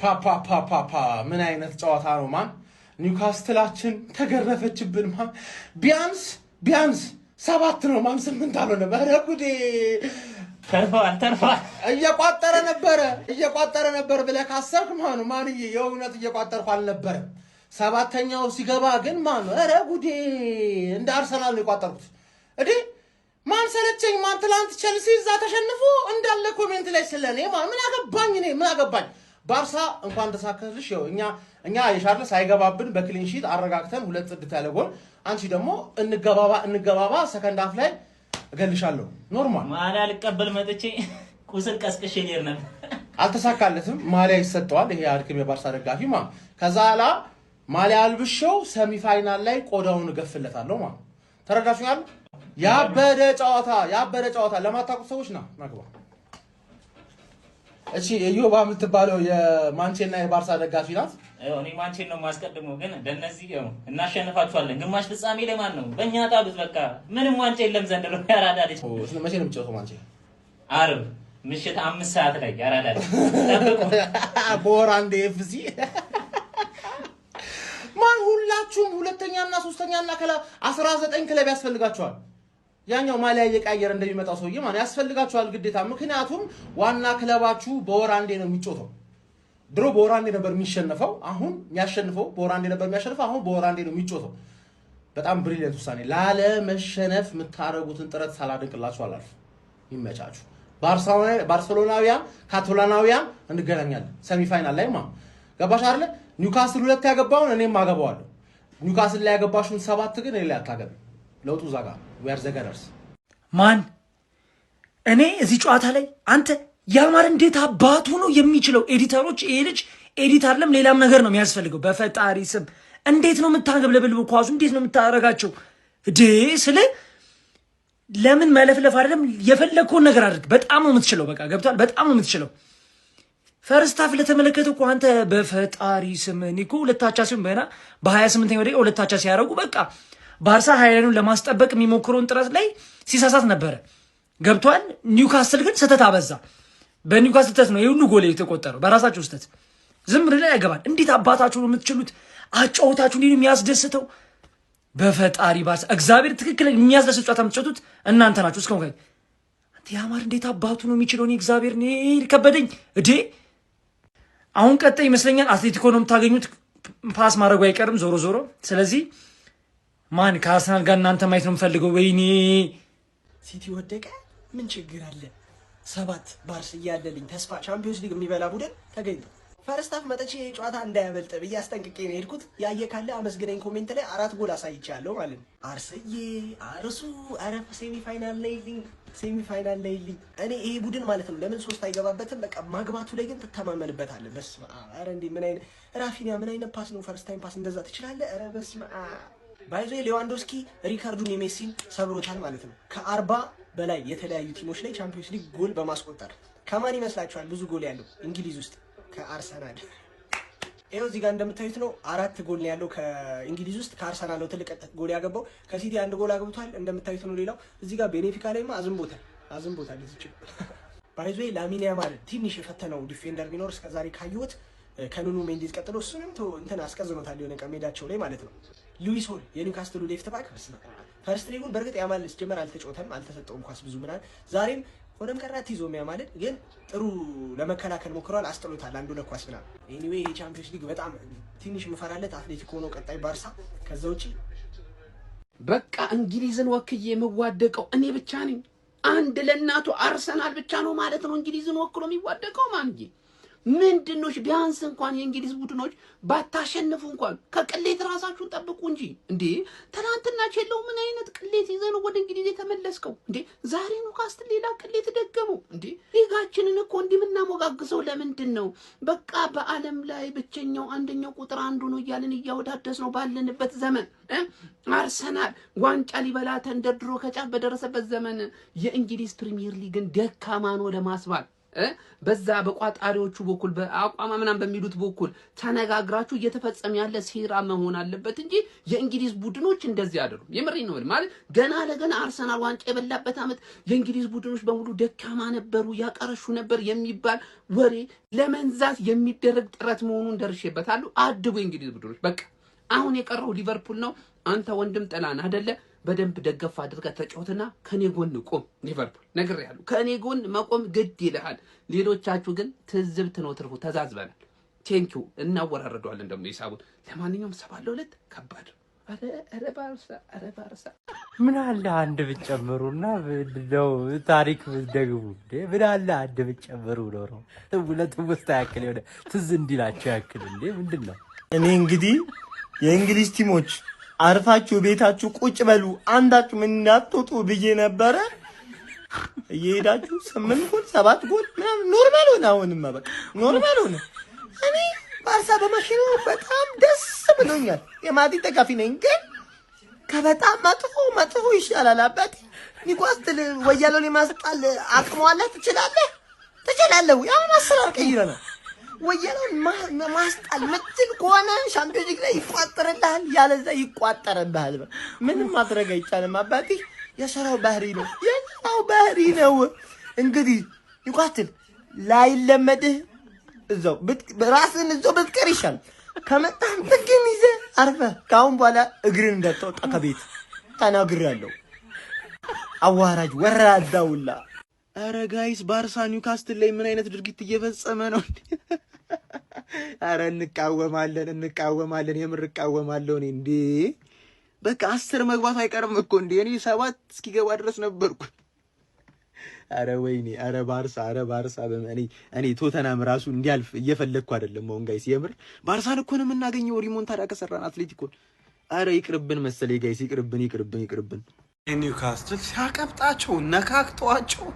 ፓፓፓፓፓ ምን አይነት ጨዋታ ነው ማን ኒውካስትላችን ተገረፈችብን ማን ቢያንስ 7 ነው ማን 8 አልሆነም ኧረ ጉዴ ተርፏል እየቋጠረ ነበር ብለህ ካሰብክ ማንዬ የእውነት እየቋጠርኩ አልነበረም ሰባተኛው ሲገባ ግን ኧረ ጉዴ እንደ አርሰናል ነው የቋጠርኩት እዴ ማን ሰለቸኝ ማን ትላንት ቸልሲ እዛ ተሸንፎ እንዳለ ኮሜንት ላይ ስለኔ ምን አገባኝ ባርሳ እንኳን ተሳከልሽ ይው እኛ የሻርለስ አይገባብን በክሊን ሺት አረጋግተን ሁለት ጽድት ያለ ጎል አንቺ ደግሞ እንገባባ ሰከንድ አፍ ላይ እገልሻለሁ ኖርማል ማሊያ ልቀበል መጥቼ ቁስል ቀስቅሼ ሊር ነበር አልተሳካለትም ማሊያ ይሰጠዋል ይሄ አድክም የባርሳ ደጋፊ ከዛላ ማሊያ አልብሽው ሰሚ ፋይናል ላይ ቆዳውን ገፍለታለሁ ተረዳችኋል ያበደ ጨዋታ ለማታውቁ ሰዎች ናግባ እሺ የዮባ የምትባለው የማንቼና የባርሳ ደጋፊ ናት እኔ ማንቼን ነው ማስቀድመው ግን ለነዚህ እናሸንፋቸዋለን ግማሽ ፍጻሜ ለማን ነው በእኛ ታብት በቃ ምንም ዋንጫ የለም ዘንድሮ ያራዳለች መቼ ነው የምትጫወተው ማንቼ ዓርብ ምሽት 5 ሰዓት ላይ ያራዳለች በወር አንዴ ኤፍሲ ማን ሁላችሁም ሁለተኛና ሶስተኛና 19 ክለብ ያስፈልጋቸዋል ያኛው ማሊያ እየቀያየረ እንደሚመጣው ሰውዬ ያስፈልጋቸዋል ግዴታ ምክንያቱም ዋና ክለባችሁ በወር አንዴ ነው የሚጫወተው ድሮ በወር አንዴ ነበር የሚሸነፈው አሁን የሚያሸንፈው በወር አንዴ ነበር የሚያሸንፈው አሁን በወር አንዴ ነው የሚጫወተው በጣም ብሪሊየንት ውሳኔ ላለ መሸነፍ የምታረጉትን ጥረት ሳላደንቅላችሁ አላልፍ ይመቻችሁ ባርሴሎናውያን ካታላናውያን እንገናኛለን ሰሚ ፋይናል ላይ ገባሽ አይደል ኒውካስል 2 ያገባውን እኔም አገባዋለሁ ኒውካስል ላይ ያገባሽውን 7 ግን እኔ ላይ አታገቢ ለውጡ ዛጋ ወር ዘገረርስ ማን እኔ እዚህ ጨዋታ ላይ አንተ ያማር እንዴት አባቱ ነው የሚችለው ኤዲተሮች ይሄ ልጅ ኤዲት አይደለም ሌላም ነገር ነው የሚያስፈልገው በፈጣሪ ስም እንዴት ነው የምታገብለብልው ኳሱ እንዴት ነው የምታረጋቸው ስለ ለምን መለፍለፍ አይደለም የፈለከውን ነገር አድርግ በጣም ነው የምትችለው በቃ ገብቷል በጣም ነው የምትችለው ፈርስት ሃፍ ለተመለከተው እኮ አንተ በፈጣሪ ስም ኒኮ ሁለታቻ ሲሆን በ28ኛው ደቂቃ ሁለታቻ ሲያረጉ በቃ ባርሳ ሃይላንዱን ለማስጠበቅ የሚሞክረውን ጥረት ላይ ሲሳሳት ነበር ገብቷል ኒውካስል ግን ስተት አበዛ በኒውካስል ስተት ነው የሁሉ ጎል የተቆጠረው በራሳቸው ስተት ዝም ብለ ያገባል እንዴት አባታችሁ ነው የምትችሉት አጫውታችሁ እንዴ ነው የሚያስደስተው በፈጣሪ ባርሳ እግዚአብሔር ትክክለኛ የሚያስደስት ጨዋታ የምትጫወቱት እናንተ ናችሁ እስከ ወገን አንተ ያማር እንዴት አባቱ ነው የሚችለው እግዚአብሔር ነው ከበደኝ አሁን ቀጣይ ይመስለኛል አትሌቲኮ ነው የምታገኙት ፓስ ማድረጉ አይቀርም ዞሮ ስለዚህ ማን ከአርሰናል ጋር እናንተ ማየት ነው የምፈልገው ወይኔ ሲቲ ወደቀ ምን ችግር አለ 7 ባርስ እያለልኝ ተስፋ ቻምፒዮንስ ሊግ የሚበላ ቡድን ተገኝቶ ፈርስት ሃፍ መጥቼ ጨዋታ እንዳያበልጥ በያስጠንቅቄ ነው ሄድኩት ያየ ካለ አመስግነኝ ኮሜንት ላይ 4 ጎል አሳይቻለሁ ማለት ነው አርሰዬ አርሱ አረፍ ሴሚ ፋይናል ላይ እኔ ይሄ ቡድን ማለት ነው ለምን 3 አይገባበትም በቃ ማግባቱ ላይ ግን ተተማመንበታለህ በስመ አብ ኧረ እንዴ ምን አይነት ራፊኒያ ምን አይነት ፓስ ነው ፈርስት ታይም ፓስ እንደዛ ትችላለህ ኧረ በስመ አብ ባይዞ ሌዋንዶስኪ ሪካርዱን የሜሲን ሰብሮታል ማለት ነው ከ40 በላይ የተለያዩ ቲሞች ላይ ቻምፒዮንስ ሊግ ጎል በማስቆጠር ከማን ይመስላችኋል ብዙ ጎል ያለው እንግሊዝ ውስጥ ከአርሰናል ይሄው እዚህ ጋር እንደምታዩት ነው 4 ጎል ነው ያለው ከእንግሊዝ ውስጥ ከአርሰናል ነው ትልቅ ጎል ያገባው ከሲቲ 1 ጎል አግብቷል እንደምታዩት ነው ሌላው እዚህ ጋር ቤኔፊካ ላይማ አዝምቦታል እዚህ ባይዞ ላሚን ያማል ትንሽ የፈተነው ዲፌንደር ቢኖር እስከዛሬ ካዩት ከኑኑ ሜንዲዝ ቀጥሎ እሱንም እንትን አስቀዝኖታል የሆነ ቀሜዳቸው ላይ ማለት ነው ሉዊስ ሆል የኒውካስትሉ ሌፍት ባክ ፈርስት ሊጉን በርግጥ ያማል ጀመር አልተጫወተም አልተሰጠውም ኳስ ብዙ ምናል ዛሬም ሆነም ቀራት ይዞ የሚያማልድ ግን ጥሩ ለመከላከል ሞክሯል አስጥሎታል አንዱ ለኳስ ምናል ኤኒዌይ የቻምፒዮንስ ሊግ በጣም ትንሽ መፈራለት አትሌቲኮ ነው ቀጣይ ባርሳ ከዛ ውጪ በቃ እንግሊዝን ወክዬ የምዋደቀው እኔ ብቻ ነኝ አንድ ለእናቱ አርሰናል ብቻ ነው ማለት ነው እንግሊዝን ወክሎ የሚዋደቀው ማንጂ ምንድነው ቢያንስ እንኳን የእንግሊዝ ቡድኖች ባታሸንፉ እንኳን ከቅሌት ራሳችሁን ጠብቁ እንጂ እንዴ ትናንትና ቼለው ምን አይነት ቅሌት ይዘው ወደ እንግሊዝ የተመለስከው እንዴ ዛሬ ኒውካስትል ሌላ ቅሌት ደገሙ እንዴ ሊጋችንን እኮ እንዲምናሞጋግሰው ለምንድን ነው በቃ በአለም ላይ ብቸኛው አንደኛው ቁጥር አንዱ ነው እያልን እያወዳደስ ነው ባለንበት ዘመን አርሰናል ዋንጫ ሊበላ ተንደርድሮ ከጫፍ በደረሰበት ዘመን የእንግሊዝ ፕሪሚየር ሊግን ደካማ ነው ለማስባል በዛ በቋጣሪዎቹ በኩል በአቋማ ምናምን በሚሉት በኩል ተነጋግራችሁ እየተፈጸመ ያለ ሴራ መሆን አለበት እንጂ የእንግሊዝ ቡድኖች እንደዚህ አይደሉም። የምሬን ነው ማለት ገና ለገና አርሰናል ዋንጫ የበላበት አመት የእንግሊዝ ቡድኖች በሙሉ ደካማ ነበሩ፣ ያቀረሹ ነበር የሚባል ወሬ ለመንዛት የሚደረግ ጥረት መሆኑን ደርሼበታለሁ። አድቡ የእንግሊዝ ቡድኖች በቃ አሁን የቀረው ሊቨርፑል ነው። አንተ ወንድም ጥላን አይደለ በደንብ ደገፍ አድርገህ ተጫወትና ከኔ ጎን ቆም። ሊቨርፑል ነግሬሃለሁ፣ ከኔ ጎን መቆም ግድ ይልሃል። ሌሎቻችሁ ግን ትዝብት ነው ትርፉ። ተዛዝበናል። ቴንኪው እናወራረደዋለን ደግሞ ሂሳቡን። ለማንኛውም 7-2 ከባድ። አረ ባርሳ ምን አለ አንድ ብትጨምሩና ነው ታሪክ ብትደግሙ እንዴ? ምን አለ አንድ ብትጨምሩ ነው ለትውስታ ያክል የሆነ ትዝ እንዲላቸው ያክል እንዴ? ምንድነው? እኔ እንግዲህ የእንግሊዝ ቲሞች አርፋችሁ ቤታችሁ ቁጭ በሉ፣ አንዳችሁ ምን እንዳትወጡ ብዬ ነበረ። እየሄዳችሁ 8 ጎል 7 ጎል ምናምን ኖርማል ሆነ። አሁንማ በቃ ኖርማል ሆነ። እኔ ባርሳ በማሽኑ በጣም ደስ ብሎኛል። የማድሪድ ደጋፊ ነኝ፣ ግን ከበጣም መጥፎ ይሻላል። አባቴ ኒውካስትል ወያለው ለማስጣል አቅሟለህ። ትችላለህ። ያው አሰራር ቀይረናል። ወያለው ማስጣል ምትል ከሆነ ሻምፒዮንስ ሊግ ላይ ይቋጠርልሃል፣ ያለዛ ይቋጠርብሃል። ምንም ማድረግ አይቻልም። አባቴ የሰራው ባህሪ ነው። እንግዲህ ኒውካስትል ላይለመድህ እዛው ራስን እዛው ብትቀር ይሻል። ከመጣህ ጥግን ይዘህ አርፈህ ከአሁን በኋላ እግርን እንዳትወጣ ከቤት ተናግሬያለሁ። አዋራጅ ወራዳውላ። አረ ጋይስ ባርሳ ኒውካስትል ላይ ምን አይነት ድርጊት እየፈጸመ ነው? አረ እንቃወማለን። የምር እቃወማለሁ እኔ እንዴ። በቃ 10 መግባት አይቀርም እኮ እንዴ። እኔ 7 እስኪገባ ድረስ ነበርኩ። አረ ወይኔ፣ አረ ባርሳ እኔ ቶተናም ራሱ እንዲያልፍ እየፈለግኩ አይደለም። አሁን ጋይስ የምር ባርሳን እኮ ነው የምናገኘው ሪሞንታዳ ከሰራን አትሌቲኮን። አረ ይቅርብን መሰለኝ ጋይስ፣ ይቅርብን። ኒውካስትል ሲያቀብጣቸው ነካክቷቸው፣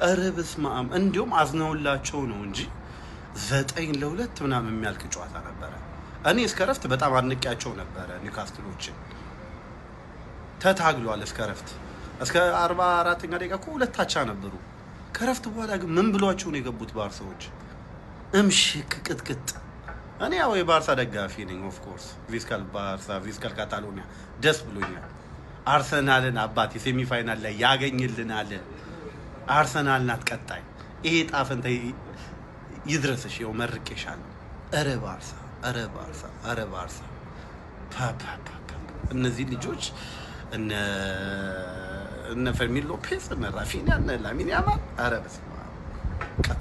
አረ በስመ አብ። እንዲሁም አዝነውላቸው ነው እንጂ 9-2 ምናምን የሚያልቅ ጨዋታ ነበረ። እኔ እስከ ረፍት በጣም አድንቄያቸው ነበረ። ኒውካስትሎችን ተታግሏል እስከ ረፍት። እስከ 44ኛ ደቂቃ እኮ 2 አቻ ነበሩ። ከረፍት በኋላ ግን ምን ብሏቸው ነው የገቡት ባርሳዎች? እምሽክ ቅጥቅጥ። እኔ ያው የባርሳ ደጋፊ ነኝ ኦፍ ኮርስ። ቪስካል ባርሳ፣ ቪስካል ካታሎኒያ ደስ ብሎኛል። አርሰናልን አባቴ ሴሚ ፋይናል ላይ ያገኝልናል። አርሰናል ናት ቀጣይ። ይሄ ጣፈንተ ይድረስሽ፣ ይኸው መርቄሻለሁ። አረ ባርሳ እነዚህ ልጆች እነ ፈርሚን ሎፔዝ፣ እነ ራፊኒያ፣ እነ ላሚን ያማል። አረ በስመ አብ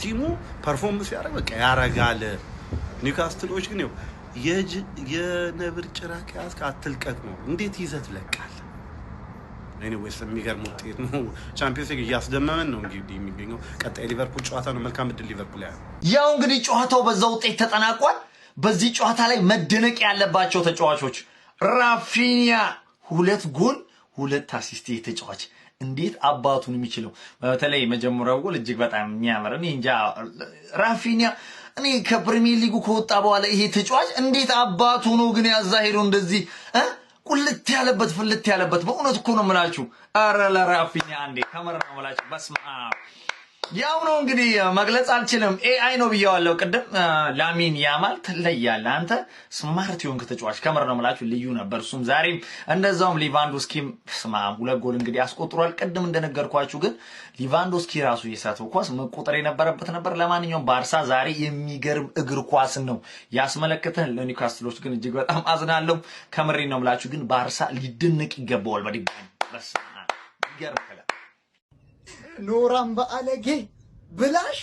ቲሙ ፐርፎርማንስ ያደርግ በቃ ያረጋል። ኒውካስትሎች ግን ይኸው የነብር ጭራቅ ያዝክ አትልቀቅ ነው። እንዴት ይዘህ ትለቃለህ? ኤኒዌይስ የሚገርም ውጤት ነው። ቻምፒዮንስ ሊግ እያስደመመን ነው እንግዲህ የሚገኘው። ቀጣይ ሊቨርፑል ጨዋታ ነው። መልካም እድል ሊቨርፑል። ያው እንግዲህ ጨዋታው በዛ ውጤት ተጠናቋል። በዚህ ጨዋታ ላይ መደነቅ ያለባቸው ተጫዋቾች ራፊኒያ 2 ጎል 2 አሲስት ተጫዋች እንዴት አባቱን የሚችለው በተለይ መጀመሪያው ጎል እጅግ በጣም የሚያምር እኔ እንጃ ራፊኒያ እኔ ከፕሪሚየር ሊጉ ከወጣ በኋላ ይሄ ተጫዋች እንዴት አባቱ ነው ግን ያዛ ሄዶ እንደዚህ ቁልት ያለበት በእውነት እኮ ነው የምላችሁ። አረ ለራፊኒያ አንዴ ከመረ ነው የምላችሁ። በስመ አብ ያው ነው እንግዲህ መግለጽ አልችልም። ኤአይ ነው ብያዋለሁ ቅድም። ላሚን ያማል ትለያለህ አንተ ስማርት የሆንክ ተጫዋች ከመረ ነው የምላችሁ። ልዩ ነበር እሱም ዛሬም እንደዛውም። ሊቫንዶስኪም ስማ 2 ጎል እንግዲህ አስቆጥሯል። ቅድም እንደነገርኳችሁ ግን ሊቫንዶስኪ ራሱ የሳተው ኳስ መቆጠር የነበረበት ነበር። ለማንኛውም ባርሳ ዛሬ የሚገርም እግር ኳስ ነው ያስመለከተን። ለኒውካስትሎች ግን እጅግ በጣም አዝናለሁ። ከመሬ ነው የምላችሁ። ግን ባርሳ ሊደነቅ ይገባዋል በድጋሚ ይገርም ከላ ኖራም በአለጌ ብላሽ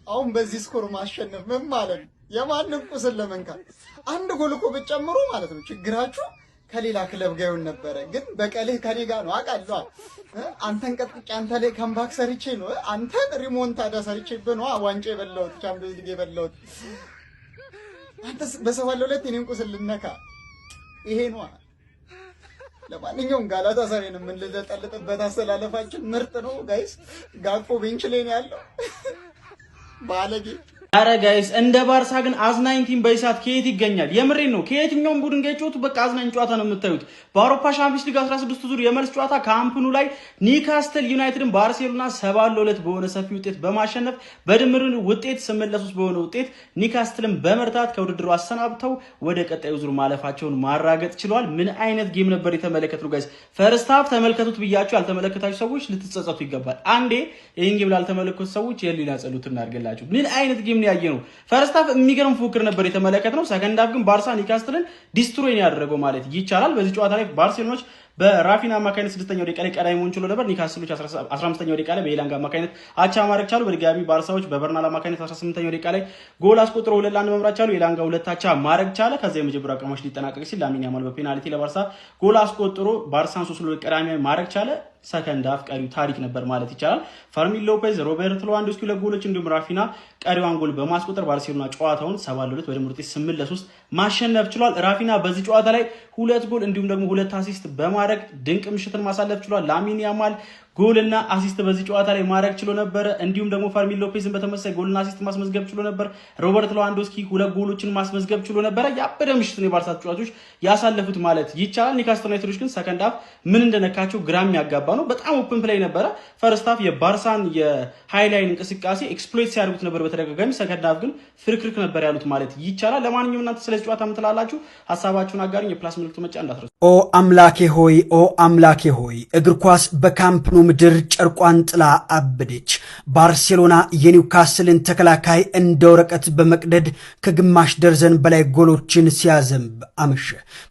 አሁን በዚህ ስኮር ማሸነፍ ምን ማለት ነው? የማንም ቁስል ለመንካት 1 ጎል እኮ ብትጨምሩ ማለት ነው ችግራችሁ ከሌላ ክለብ ጋር ይሆን ነበረ። ግን በቀልህ ከኔ ጋር ነው አውቃለሁ። አንተን ቀጥቅጬ አንተ ላይ ካምባክ ሰርቼ ነው አንተን ሪሞንታዳ ሰርቼብህ ነው ዋንጫ የበላሁት ቻምፒዮንስ ሊግ የበላሁት። አንተ በ7-2 የኔን ቁስል ልነካ ይሄ ነው። ለማንኛውም ጋላታሳራይን የምንለጠልጥበት አሰላለፋችን ምርጥ ነው ጋይስ። ጋክፖ ቤንች ላይ ነው ያለው ባለጌ አረ ጋይስ እንደ ባርሳ ግን አዝናኝ ቲም በይሳት ከየት ይገኛል? የምሬን ነው። ከየትኛውም ቡድን ጋር ጨዋቱ በቃ አዝናኝ ጨዋታ ነው የምታዩት። በአውሮፓ ሻምፒዮንስ ሊግ 16 ዙር የመልስ ጨዋታ ካምፕኑ ላይ ኒውካስትል ዩናይትድን ባርሴሎና 7-2 በሆነ ሰፊ ውጤት በማሸነፍ በድምር ውጤት 8-3 በሆነ ውጤት ኒውካስትልን በመርታት ከውድድሩ አሰናብተው ወደ ቀጣዩ ዙር ማለፋቸውን ማራገጥ ችሏል። ምን አይነት ጌም ነበር የተመለከቱት ጋይስ? ፈርስት ሃፍ ተመልከቱት ብያችሁ ያልተመለከታችሁ ሰዎች ልትጸጸቱ ይገባል። አንዴ ይሄን ጌም ላልተመለከቱ ሰዎች የሊላ ጸሎት እናርገላችሁ። ምን አይነት ጌም ያየነው ፈርስት ሃፍ የሚገርም ፉክክር ነበር የተመለከትነው። ሰከንድ ሃፍ ግን ባርሳ ኒውካስትልን ዲስትሮይ ያደረገው ማለት ይቻላል። በዚህ ጨዋታ ላይ ባርሴሎናዎች በራፊና አማካይነት 6ኛው ደቂቃ ላይ ቀዳሚ መሆን ችሎ ነበር። ኒውካስትሎች 15ኛው ደቂቃ ላይ በኤላንጋ አማካይነት አቻ ማድረግ ቻሉ። በድጋሚ ባርሳዎች በበርናል አማካይነት 18ኛው ደቂቃ ላይ ጎል አስቆጥረው 2-1 መምራት ቻሉ። ኤላንጋ 2 አቻ ማድረግ ቻለ። ከዛ የመጀመሪያው አጋማሽ ሊጠናቀቅ ሲል ላሚን ያማል በፔናልቲ ለባርሳ ጎል አስቆጥሮ ባርሳን 3-2 ቀዳሚ ማድረግ ቻለ። ሰከንድ ሃፍ ቀሪው ታሪክ ነበር ማለት ይቻላል። ፈርሚን ሎፔዝ፣ ሮቤርት ሌዋንዶስኪ ለጎሎች እንዲሁም ራፊና ቀሪዋን ጎል በማስቆጠር ባርሴሎና ጨዋታውን 7-2 በድምር ውጤት 8-3 ማሸነፍ ችሏል። ራፊና በዚህ ጨዋታ ላይ 2 ጎል እንዲሁም ደግሞ 2 አሲስት በማድረግ ድንቅ ምሽትን ማሳለፍ ችሏል። ላሚን ያማል ጎልና አሲስት በዚህ ጨዋታ ላይ ማድረግ ችሎ ነበር። እንዲሁም ደግሞ ፈርሚን ሎፔዝን በተመሳሳይ ጎልና አሲስት ማስመዝገብ ችሎ ነበር። ሮበርት ሌዋንዶስኪ 2 ጎሎችን ማስመዝገብ ችሎ ነበር። ያበደ ምሽትን የባርሳ ተጫዋቾች ያሳለፉት ማለት ይቻላል። ኒውካስትል ዩናይትዶች ግን ሰከንድ ሃፍ ምን እንደነካቸው ግራም ያጋባ ነው። በጣም ኦፕን ፕሌይ ነበረ። ፈርስት ሃፍ የባርሳን የሃይላይን እንቅስቃሴ ኤክስፕሎይት ሲያደርጉት ነበር በተደጋጋሚ። ሰከንድ ሃፍ ግን ፍርክርክ ነበር ያሉት ማለት ይቻላል። ለማንኛውም እናንተ ስለዚህ ጨዋታ ምን ትላላችሁ? ሐሳባችሁን አጋሩኝ። የፕላስ ምልክቱ መጫ እንዳትረሱ። ኦ አምላኬ ሆይ፣ ኦ አምላኬ ሆይ፣ እግር ኳስ በካምፕ ኑ ምድር ጨርቋን ጥላ አበደች። ባርሴሎና የኒውካስትልን ተከላካይ እንደ ወረቀት በመቅደድ ከግማሽ ደርዘን በላይ ጎሎችን ሲያዘንብ አመሸ።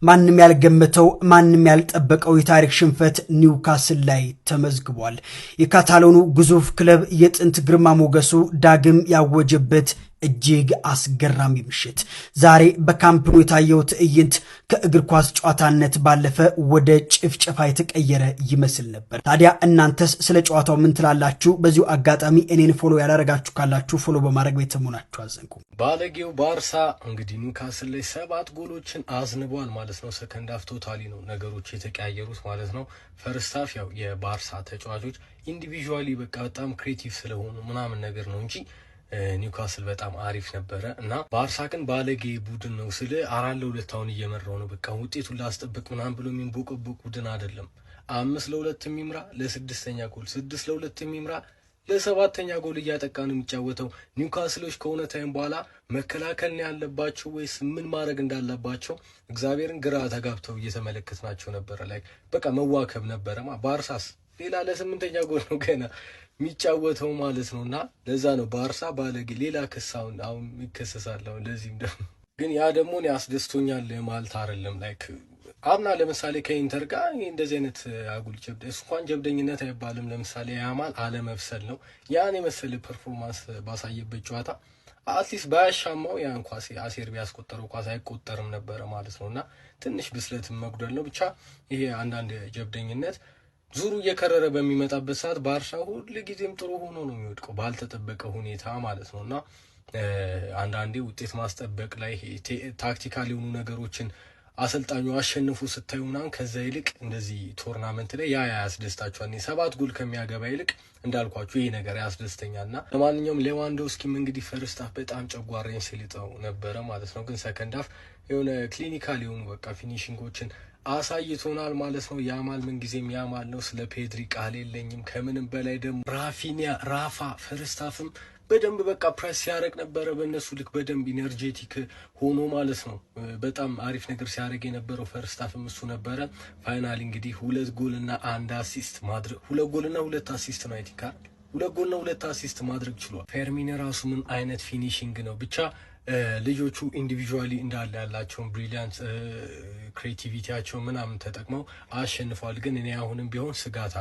ማንም ያልገመተው ማንም ያልጠበቀው የታሪክ ሽንፈት ኒውካስትል ላይ ተመዝግቧል። የካታሎኑ ግዙፍ ክለብ የጥንት ግርማ ሞገሱ ዳግም ያወጀበት እጅግ አስገራሚ ምሽት ዛሬ በካምፕኑ የታየው ትዕይንት ከእግር ኳስ ጨዋታነት ባለፈ ወደ ጭፍጨፋ የተቀየረ ይመስል ነበር። ታዲያ እናንተስ ስለ ጨዋታው ምን ትላላችሁ? በዚሁ አጋጣሚ እኔን ፎሎ ያላረጋችሁ ካላችሁ ፎሎ በማድረግ ቤተሰቡናችሁ አዘንኩ። ባለጌው ባርሳ እንግዲህ ኒውካስትል ላይ 7 ጎሎችን አዝንቧል ማለት ነው። ሰከንድ ሃፍ ቶታሊ ነው ነገሮች የተቀያየሩት ማለት ነው። ፈርስት ሃፍ ያው የባርሳ ተጫዋቾች ኢንዲቪጁዋሊ በቃ በጣም ክሬቲቭ ስለሆኑ ምናምን ነገር ነው እንጂ ኒውካስትል በጣም አሪፍ ነበረ እና ባርሳ ግን ባለጌ ቡድን ነው ስለ 4-2 አሁን እየመራው ነው። በቃ ውጤቱን ላስጠብቅ ምናምን ብሎ የሚንቦቀቦቅ ቡድን አይደለም። 5-2 የሚምራ ለ6ኛ ጎል 6-2 የሚምራ ለ7ኛ ጎል እያጠቃ ነው የሚጫወተው። ኒውካስትሎች ከሆነ ታይም በኋላ መከላከል ነው ያለባቸው ወይስ ምን ማድረግ እንዳለባቸው እግዚአብሔርን ግራ ተጋብተው እየተመለከትናቸው ነበረ። ላይ በቃ መዋከብ ነበረማ። ባርሳስ ሌላ ለ8ኛ ጎል ነው ገና የሚጫወተው ማለት ነውና ለዛ ነው ባርሳ ባለጌ። ሌላ ክሳውን አሁን ይከሰሳል። ለዚህም ደግሞ ግን ያ ደግሞ ያስደስቶኛል ማለት አይደለም። ላይክ አምና ለምሳሌ ከኢንተር ጋር እንደዚህ አይነት አጉል ጀብደ እንኳን ጀብደኝነት አይባልም። ለምሳሌ ያማል አለመብሰል ነው። ያን የመሰለ ፐርፎርማንስ ባሳየበት ጨዋታ አትሊስት ባያሻማው ያን ኳስ አሴር ቢያስቆጠረው ኳስ አይቆጠርም ነበረ ማለት ነውና ትንሽ ብስለትም መጉደል ነው። ብቻ ይሄ አንዳንድ ጀብደኝነት ዙሩ እየከረረ በሚመጣበት ሰዓት ባርሳ ሁሉ ጊዜም ጥሩ ሆኖ ነው የሚወድቀው ባልተጠበቀ ሁኔታ ማለት ነውና አንዳንዴ ውጤት ማስጠበቅ ላይ ታክቲካል የሆኑ ነገሮችን አሰልጣኙ አሸንፉ ስታዩ ምናምን ከዛ ይልቅ እንደዚህ ቶርናመንት ላይ ያ ያስደስታችኋል። 7 ጎል ከሚያገባ ይልቅ እንዳልኳችሁ ይሄ ነገር ያስደስተኛልና ለማንኛውም ሌዋንዶስኪም እንግዲህ ፈርስት ሃፍ በጣም ጨጓራኝ ሲልጠው ነበረ ማለት ነው። ግን ሰከንድ ሃፍ የሆነ ክሊኒካል የሆኑ በቃ ፊኒሺንጎችን አሳይቶናል ማለት ነው። ያማል ምን ጊዜም ያማል ነው። ስለ ፔድሪ ቃል የለኝም። ከምንም በላይ ደግሞ ራፊኒያ ራፋ ፈርስት ሃፍም በደንብ በቃ ፕሬስ ሲያደርግ ነበረ በእነሱ ልክ በደንብ ኢነርጄቲክ ሆኖ ማለት ነው። በጣም አሪፍ ነገር ሲያደርግ የነበረው ፈርስት ሃፍም እሱ ነበረ። ፋይናሊ እንግዲህ 2 ጎልና 1 አሲስት ማድረግ 2 ጎልና 2 አሲስት ነው አይቲካ 2 ጎልና 2 አሲስት ማድረግ ችሏል። ፌርሚን ራሱ ምን አይነት ፊኒሺንግ ነው። ብቻ ልጆቹ ኢንዲቪጁዋሊ እንዳለ ያላቸውን ብሪሊያንት ክሬቲቪቲያቸው ምናምን ተጠቅመው አሸንፈዋል። ግን እኔ አሁንም ቢሆን ስጋት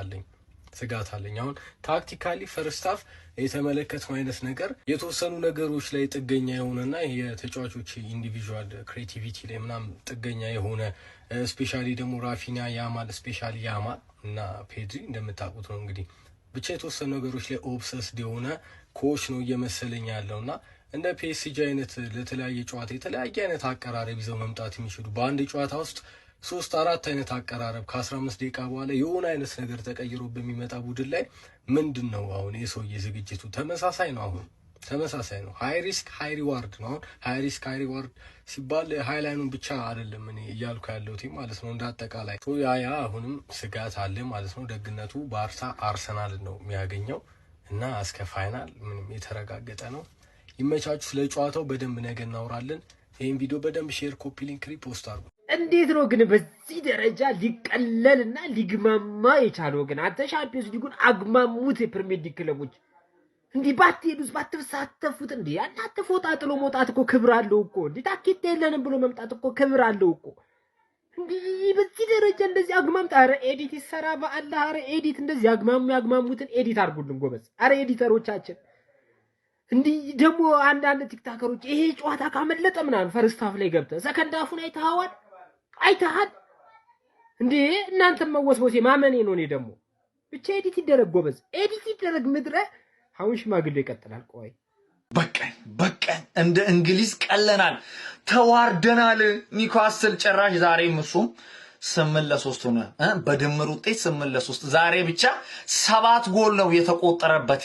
አለኝ። አሁን ታክቲካሊ ፈርስት ሃፍ የተመለከተው አይነት ነገር የተወሰኑ ነገሮች ላይ ጥገኛ የሆነና የተጫዋቾች ኢንዲቪጁዋል ክሬቲቪቲ ላይ ምናምን ጥገኛ የሆነ ስፔሻሊ ደግሞ ራፊኒያ ያማል ስፔሻሊ ያማል እና ፔድሪ እንደምታውቁት ነው እንግዲህ ብቻ የተወሰኑ ነገሮች ላይ ኦብሰስድ የሆነ ኮች ነው እየመሰለኝ ያለውና እንደ ፒኤስጂ አይነት ለተለያየ ጨዋታ የተለያየ አይነት አቀራረብ ይዘው መምጣት የሚችሉ በአንድ ጨዋታ ውስጥ 3-4 አይነት አቀራረብ ከ15 ደቂቃ በኋላ የሆነ አይነት ነገር ተቀይሮ በሚመጣ ቡድን ላይ ምንድነው አሁን የሰውዬ ዝግጅቱ ተመሳሳይ ነው። አሁን ተመሳሳይ ነው። ሃይ ሪስክ ሃይ ሪዋርድ ነው። አሁን ሃይ ሪስክ ሃይ ሪዋርድ ሲባል ሃይ ላይኑን ብቻ አይደለም እኔ እያልኩ ያለሁት ማለት ነው። እንደ አጠቃላይ ያ አሁንም ስጋት አለ ማለት ነው። ደግነቱ ባርሳ አርሰናል ነው የሚያገኘው እና እስከ ፋይናል ምንም የተረጋገጠ ነው። ይመቻችሁ። ስለ ጨዋታው በደንብ ነገ እናወራለን። ይህን ቪዲዮ በደንብ ሼር፣ ኮፒ ሊንክ፣ ሪፖስት አድርጉ። እንዴት ነው ግን በዚህ ደረጃ ሊቀለልና ሊግማማ የቻለው? ግን አንተ ሻምፒዮንስ ሊጉን አግማሙት የፕሪሚየር ሊግ ክለቦች እንዲህ ባትሄዱስ ባትሳተፉት እንዴ? እናንተ ፎጣ ጥሎ መውጣት እኮ ክብር አለው እኮ። እንዴ ታኬት የለንም ብሎ መምጣት እኮ ክብር አለው እኮ። እንዲህ በዚህ ደረጃ እንደዚህ አግማምጣ። ኧረ ኤዲት ይሰራ በአላህ። ኧረ ኤዲት እንደዚህ ያግማሙትን ኤዲት አድርጉልን ጎበዝ። ኧረ ኤዲተሮቻችን እንዲህ ደግሞ አንዳንድ ቲክታከሮች ይሄ ጨዋታ ካመለጠ ምናምን ፈርስት ሃፍ ላይ ገብተ ሰከንድ ሃፉን አይተሃል እንዴ? እናንተም መወስወሴ ማመኔ ነው። እኔ ደግሞ ብቻ ኤዲት ይደረግ ጎበዝ፣ ኤዲት ይደረግ ምድረ። አሁን ሽማግሌ ይቀጥላል። ቆይ በቀን እንደ እንግሊዝ ቀለናል፣ ተዋርደናል። ኒውካስል ጭራሽ ዛሬም እሱም 8-3 ሆነ። በድምር ውጤት 8-3። ዛሬ ብቻ 7 ጎል ነው የተቆጠረበት።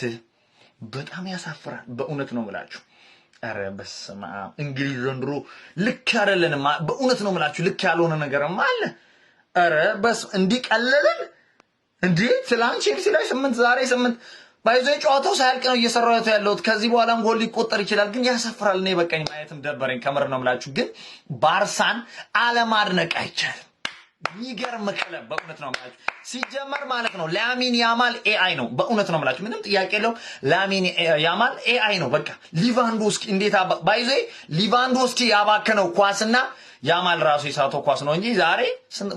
በጣም ያሳፍራል። በእውነት ነው የምላችሁ። ኧረ በስመ አብ እንግሊዝ ዘንድሮ ልክ አይደለንም። በእውነት ነው የምላችሁ። ልክ ያልሆነ ነገርም አለ። ኧረ እንዲቀለልን እንዴ! ትላንት ቼልሲ ላይ 8 ዛሬ 8 ባይዞ ጨዋታው ሳያልቅ ነው እየሰራሁት ያለሁት። ከዚህ በኋላም ጎል ሊቆጠር ይችላል፣ ግን ያሳፍራል። እኔ በቃኝ፣ ማየትም ደበረኝ። ከምር ነው የምላችሁ። ግን ባርሳን አለማድነቅ አይቻልም። የሚገርም ክለብ በእውነት ነው የምላችሁ። ሲጀመር ማለት ነው ላሚን ያማል ኤአይ ነው። በእውነት ነው የምላችሁ፣ ምንም ጥያቄ የለው። ላሚን ያማል ኤአይ ነው። በቃ ሊቫንዶስኪ እንዴት ባይዞ ሊቫንዶስኪ ያባከነው ኳስና ያማል ራሱ የሳተው ኳስ ነው እንጂ ዛሬ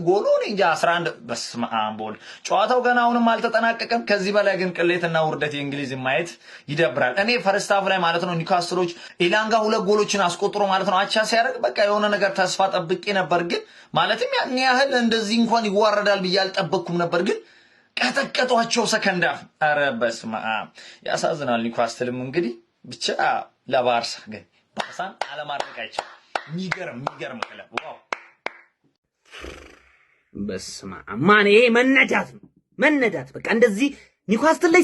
ጎሉ እንጂ 11 በስመ አብ ቦል። ጨዋታው ገና አሁንም አልተጠናቀቀም። ከዚህ በላይ ግን ቅሌትና ውርደት የእንግሊዝ ማየት ይደብራል። እኔ ፈርስት ሃፍ ላይ ማለት ነው ኒውካስሎች ኢላንጋ 2 ጎሎችን አስቆጥሮ ማለት ነው አቻ ሲያደርግ በቃ የሆነ ነገር ተስፋ ጠብቄ ነበር። ግን ማለትም ያን ያህል እንደዚህ እንኳን ይዋረዳል ብዬ አልጠበቅኩም ነበር። ግን ቀጠቀጧቸው ሰከንድ ሃፍ። ኧረ በስመ አብ ያሳዝናል። ኒውካስትልም እንግዲህ ብቻ ለባርሳ ግን ባርሳን አለማድረግ አይቻልም። የሚገርም ክለብ ዋው! በስመ አብ ማን ይሄ መነዳት በቃ እንደዚህ ኒውካስትል ላይ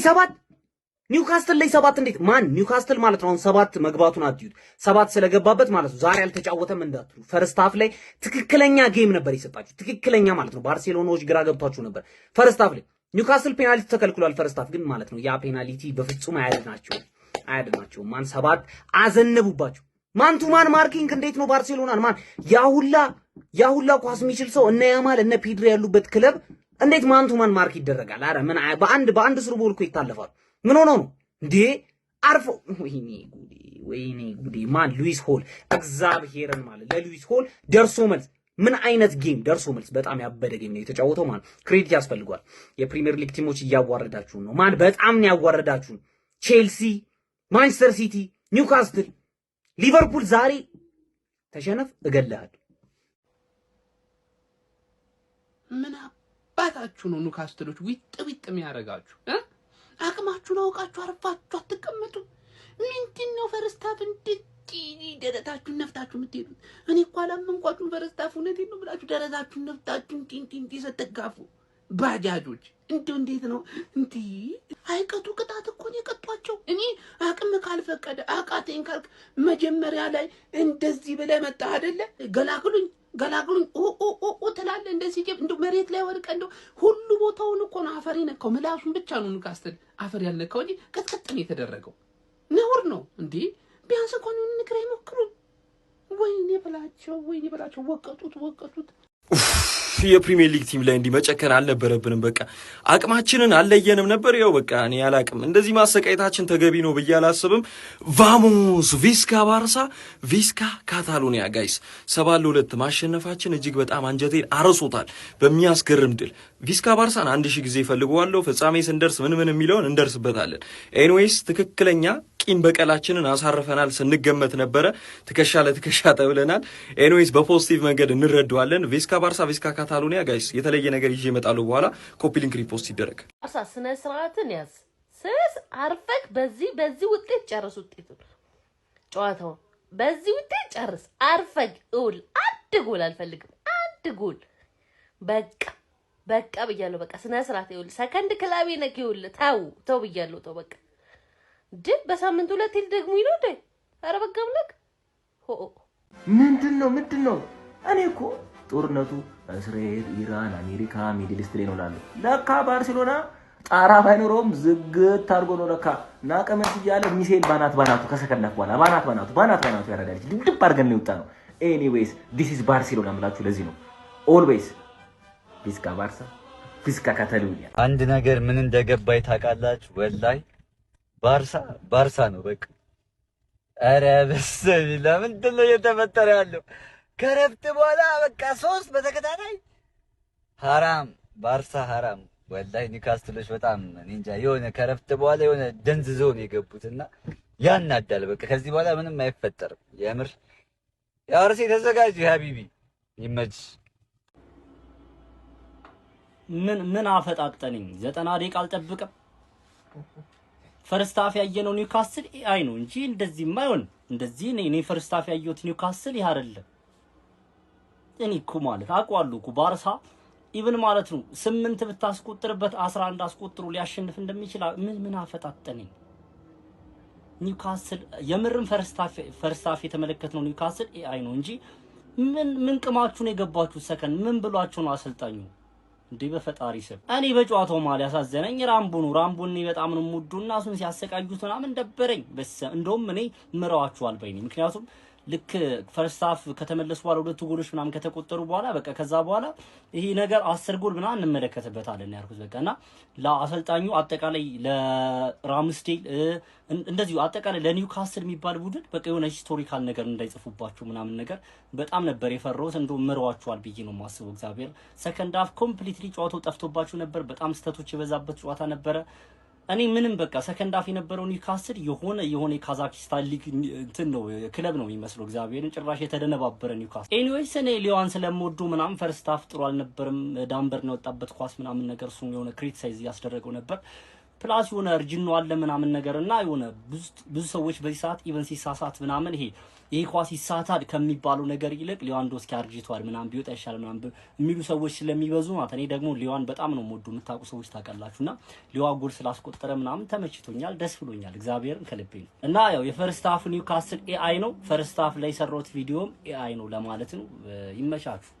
7 እንዴት ማን ኒውካስትል ማለት ነው 7 መግባቱን አትዩት። 7 ስለገባበት ማለት ነው ዛሬ አልተጫወተም እንዳትሉ። ፈርስት ሃፍ ላይ ትክክለኛ ጌም ነበር የሰጣችሁ፣ ትክክለኛ ማለት ነው። ባርሴሎናዎች ግራ ገብቷችሁ ነበር። ፈርስት ሃፍ ላይ ኒውካስትል ፔናልቲ ተከልክሏል። ፈርስት ሃፍ ግን ማለት ነው ያ ፔናልቲ በፍጹም አያድናቸውም። ማን 7 አዘነቡባችሁ። ማን ቱ ማን ማርኪንግ እንዴት ነው ባርሴሎናን ማን ያሁላ ኳስ የሚችል ሰው እነ ያማል እነ ፔድሪ ያሉበት ክለብ እንዴት ማን ቱ ማን ማርክ ይደረጋል? አረ ምን በአንድ ስሩ ቦል እኮ ይታለፋሉ። ምን ሆኖ ነው እንዴ? አርፎ ወይኔ ጉዴ! ማን ሉዊስ ሆል እግዚአብሔርን ማለት ለሉዊስ ሆል ደርሶ መልስ ምን አይነት ጌም ደርሶ መልስ በጣም ያበደ ጌም ነው የተጫወተው። ማን ክሬዲት ያስፈልጓል። የፕሪሚየር ሊግ ቲሞች እያዋረዳችሁ ነው። ማን በጣም ነው ያዋረዳችሁ። ቼልሲ፣ ማንቸስተር ሲቲ፣ ኒውካስትል፣ ሊቨርፑል ዛሬ ተሸነፍ እገልሃለሁ። ምን አባታችሁ ነው ኒውካስትሎች ዊጥ የሚያረጋችሁ? አቅማችሁን አውቃችሁ አርፋችሁ አትቀመጡ። ምንድነው ፈርስታፍ ደረታችሁን ነፍታችሁ የምትሄዱት? እኔ እኮ አላመንኳችሁም። ፈርስታፍ እውነቴን ነው ብላችሁ ደረታችሁን ነፍታችሁን ጢንጢንጢ ስትጋፉ ባጃጆች እንዴት ነው እንዴ? አይቀጡ ቅጣት እኮ ነው የቀጧቸው። እኔ አቅም ካልፈቀደ አቃተኝ ካልክ መጀመሪያ ላይ እንደዚህ ብለህ መጣ አይደለ? ገላግሉኝ ትላለህ። እንደዚህ እንደው መሬት ላይ ወድቀህ እንደው ሁሉ ቦታውን እኮ ነው አፈር የነካው። ምላሱን ብቻ ነው ኒውካስትል አፈር ያልነካው እንጂ ቀጥቀጥ ነው የተደረገው። ነውር ነው እንዴ? ቢያንስ እንኳን ንግራ ይሞክሩ። ወይኔ በላቸው ወቀጡት። የፕሪሚየር ሊግ ቲም ላይ እንዲህ መጨከን አልነበረብንም። በቃ አቅማችንን አልለየንም ነበር። ያው በቃ እኔ አላቅም፣ እንደዚህ ማሰቃየታችን ተገቢ ነው ብዬ አላስብም። ቫሞስ ቪስካ ባርሳ፣ ቪስካ ካታሎኒያ ጋይስ 7-2 ማሸነፋችን እጅግ በጣም አንጀቴን አርሶታል በሚያስገርም ድል። ቪስካ ባርሳን 1000 ጊዜ ፈልገዋለሁ። ፍጻሜ ስንደርስ ምን የሚለውን እንደርስበታለን። ኤኒዌይስ ትክክለኛ ቂም በቀላችንን አሳርፈናል ስንገመት ነበረ። ትከሻ ለትከሻ ተብለናል። ኤኒዌይስ በፖዚቲቭ መንገድ እንረዳዋለን። ቪስካ ባርሳ፣ ቪስካ ካታሎኒያ ጋይስ የተለየ ነገር ይዤ እመጣለሁ በኋላ። ኮፒ ሊንክ ሪፖስት ይደረግ። ስነ ስርዓትን ያዝ። ስስ አርፈክ በዚህ ውጤት ጨርስ። ውጤቱን ጨዋታውን በዚህ ውጤት ጨርስ። አርፈክ እውል። አንድ ጎል አልፈልግም። አንድ ጎል በቃ ብያለሁ። በቃ ስነ ስርዓት ይውል። ሰከንድ ክላቤ ነክ ይውል። ተው ብያለሁ። ተው በቃ እንዴ በሳምንት 2 ደግሞ ይኖር እንዴ? ኧረ በጋብለክ ምንድነው? እኔ እኮ ጦርነቱ እስራኤል፣ ኢራን፣ አሜሪካ፣ ሚድል ኢስት ላይ ነው ላለው ለካ ባርሴሎና ጣራ ባይኖረውም ዝግት አድርጎ ነው ለካ ናቀመስ እያለ ሚሳኤል ባናቱ ከሰከንዳፍ በኋላ ባናቱ ያረዳልች ድብድብ አድርገን ነው የወጣ ነው። ኤኒዌይስ ዲስ ኢዝ ባርሴሎና ምላችሁ ለዚህ ነው ኦልዌይስ ፊስካ ባርሳ ፊስካ ካታሉኛ። አንድ ነገር ምን እንደገባኝ ታውቃላችሁ? ወላሂ ባርሳ ነው በቃ። ኧረ በስመ አብ ምንድን ነው እየተፈጠረ ያለው? ከረፍት በኋላ በቃ 3 በተከታታይ ሐራም ባርሳ ሐራም። ወላሂ ኒውካስትሎች በጣም እንጃ የሆነ ከረፍት በኋላ የሆነ ደንዝዘው ነው የገቡትና ያናዳል። በቃ ከዚህ በኋላ ምንም አይፈጠርም። የምር ያርሴ ተዘጋጅ ሀቢቢ ይመች። ምን አፈጣጠነኝ 90 ደቂቃ አልጠብቅም። ፈርስት ሃፍ ያየነው ኒውካስትል ኤአይ ነው እንጂ እንደዚህማ አይሆን። እንደዚህ እኔ ፈርስት ሃፍ ያየሁት ኒውካስትል ይሄ አይደለም። እኔ እኮ ማለት አውቀዋለሁ እኮ ባርሳ ኢቭን ማለት ነው 8 ብታስቆጥርበት 11 አስቆጥሮ ሊያሸንፍ እንደሚችል ምን አፈጣጠነኝ። ኒውካስትል የምርም ፈርስት ሃፍ የተመለከትነው ኒውካስትል ኤአይ ነው እንጂ ምን ቅማችሁ ነው የገባችሁ? ሰከንድ ምን ብሏችሁ ነው አሰልጣኙ? እንዴ በፈጣሪ ስም እኔ በጨዋታው ማለት ያሳዘነኝ ራምቦን በጣም ነው ሙዱና እሱን ሲያሰቃዩት ምናምን ደበረኝ። እንደውም እኔ ምረዋቸዋል በይኔ ምክንያቱም ልክ ፈርስት ሃፍ ከተመለሱ በኋላ 2 ጎሎች ምናምን ከተቆጠሩ በኋላ በቃ ከዛ በኋላ ይሄ ነገር 10 ጎል ምናምን እንመለከትበታለን ያልኩት በቃና ለአሰልጣኙ አጠቃላይ ለራምስዴል እንደዚሁ አጠቃላይ ለኒውካስትል የሚባል ቡድን በቃ የሆነ ሂስቶሪካል ነገር እንዳይጽፉባችሁ ምናምን ነገር በጣም ነበር የፈራሁት። እንደው ምረዋቸዋል ብዬ ነው የማስበው። እግዚአብሔር ሰከንድ ሃፍ ኮምፕሊትሊ ጨዋታው ጠፍቶባችሁ ነበር። በጣም ስተቶች የበዛበት ጨዋታ ነበረ። እኔ ምንም በቃ ሰከንድ ሃፍ የነበረው ኒውካስትል የሆነ የካዛክስታን ሊግ እንትን ነው ክለብ ነው የሚመስለው። እግዚአብሔርን ጭራሽ የተደነባበረ ኒውካስትል። ኤኒዌይስ እኔ ሊዋን ስለምወዱ ምናምን ፈርስት ሃፍ ጥሩ አልነበረም። ዳምበር ነው የወጣበት ኳስ ምናምን ነገር እሱ የሆነ ክሪቲሳይዝ ያስደረገው ነበር። ፕላስ የሆነ እርጅናው አለ ምናምን ነገርና የሆነ ብዙ ሰዎች በዚህ ሰዓት ኢቨን ሲሳሳት ምናምን ይሄ ኳስ ይሳታል ከሚባለው ነገር ይልቅ ሊዋንዶስኪ አርጅቷል ምናምን ቢወጣ ይሻላል ምናምን የሚሉ ሰዎች ስለሚበዙ ማለት እኔ ደግሞ ሊዋን በጣም ነው የምወዱ የምታውቁ ሰዎች ታውቃላችሁና ሊዋ ጎል ስላስቆጠረ ምናምን ተመችቶኛል፣ ደስ ብሎኛል። እግዚአብሔርን ከልቤ ነው። እና ያው የፈርስት ሃፍ ኒውካስትል ኤአይ ነው። ፈርስት ሃፍ ላይ ሰራሁት ቪዲዮም ኤአይ ነው ለማለት ነው። ይመቻችሁ።